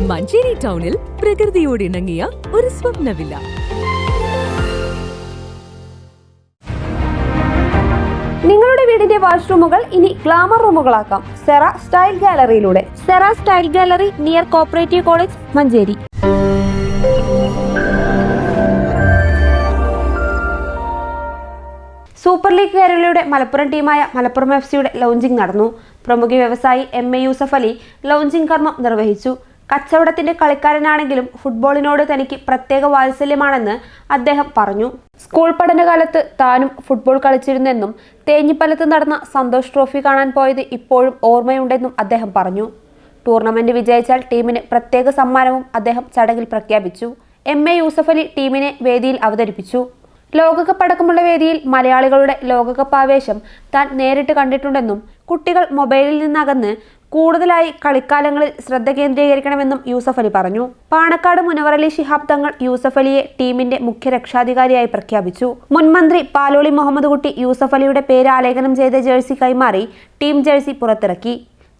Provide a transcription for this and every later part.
മഞ്ചേരി ടൗണിൽ പ്രകൃതിയോട് ഇണങ്ങിയ ഒരു സ്വപ്ന വില്ല. നിങ്ങളുടെ വീടിന്റെ വാഷ്റൂമുകൾ ഇനി ഗ്ലാമർ റൂമുകളാക്കാം സെറ സ്റ്റൈൽ ഗാലറിയിലൂടെ. Sera style gallery near cooperative college, Manjeri. Super league കേരളയുടെ മലപ്പുറം ടീമായ മലപ്പുറം FC-യുടെ ലോഞ്ചിങ് നടന്നു. പ്രമുഖ വ്യവസായി MA യൂസഫ് അലി ലോഞ്ചിങ് കർമ്മം നിർവഹിച്ചു. കച്ചവടത്തിന്റെ കളിക്കാരനാണെങ്കിലും ഫുട്ബോളിനോട് തനിക്ക് പ്രത്യേക വാത്സല്യമാണെന്ന് അദ്ദേഹം പറഞ്ഞു. സ്കൂൾ പഠനകാലത്ത് താനും ഫുട്ബോൾ കളിച്ചിരുന്നെന്നും തേഞ്ഞിപ്പലത്ത് നടന്ന സന്തോഷ് ട്രോഫി കാണാൻ പോയത് ഇപ്പോഴും ഓർമ്മയുണ്ടെന്നും അദ്ദേഹം പറഞ്ഞു. ടൂർണമെന്റ് വിജയിച്ചാൽ ടീമിന് പ്രത്യേക സമ്മാനവും അദ്ദേഹം ചടങ്ങിൽ പ്രഖ്യാപിച്ചു. MA യൂസഫ് അലി ടീമിനെ വേദിയിൽ അവതരിപ്പിച്ചു. ലോകകപ്പ് അടക്കമുള്ള വേദിയിൽ മലയാളികളുടെ ലോകകപ്പ് ആവേശം താൻ നേരിട്ട് കണ്ടിട്ടുണ്ടെന്നും കുട്ടികൾ മൊബൈലിൽ നിന്നകന്ന് കൂടുതലായി കളിക്കാലങ്ങളിൽ ശ്രദ്ധ കേന്ദ്രീകരിക്കണമെന്നും യൂസഫ് അലി പറഞ്ഞു. പാണക്കാട് മുനവറലി ശിഹാബ് തങ്ങൾ യൂസഫ് അലിയെ ടീമിന്റെ മുഖ്യ രക്ഷാധികാരിയായി പ്രഖ്യാപിച്ചു. മുൻമന്ത്രി പാലോളി മുഹമ്മദ് കുട്ടി യൂസഫ് അലിയുടെ പേര് ആലേഖനം ചെയ്ത ജേഴ്സി കൈമാറി ടീം ജേഴ്സി പുറത്തിറക്കി.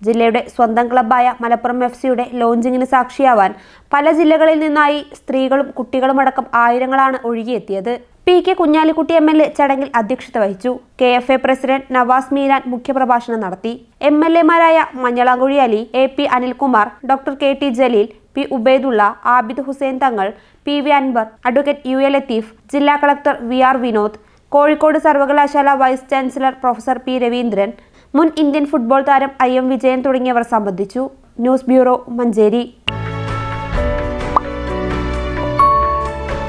ജില്ലയുടെ സ്വന്തം ക്ലബ്ബായ മലപ്പുറം FC-യുടെ ലോഞ്ചിങ്ങിന് സാക്ഷിയാവാൻ പല ജില്ലകളിൽ നിന്നായി സ്ത്രീകളും കുട്ടികളുമടക്കം ആയിരങ്ങളാണ് ഒഴുകിയെത്തിയത്. PK കുഞ്ഞാലിക്കുട്ടി MLA ചടങ്ങിൽ അധ്യക്ഷത വഹിച്ചു. KFA പ്രസിഡന്റ് നവാസ് മീരാൻ മുഖ്യപ്രഭാഷണം നടത്തി. MLA-മാരായ Manjalamkuzhi Ali, AP Anilkumar, doctor KT Jaleel, P Ubaidulla, Abid Hussain Thangal, PV Anvar, advocate UA Latheef, ജില്ലാ കളക്ടർ VR വിനോദ്, കോഴിക്കോട് സർവകലാശാല vice chancellor professor P Raveendran, മുൻ ഇന്ത്യൻ ഫുട്ബോൾ താരം IM വിജയൻ തുടങ്ങിയവർ സംബന്ധിച്ചു. News bureau, Manjeri.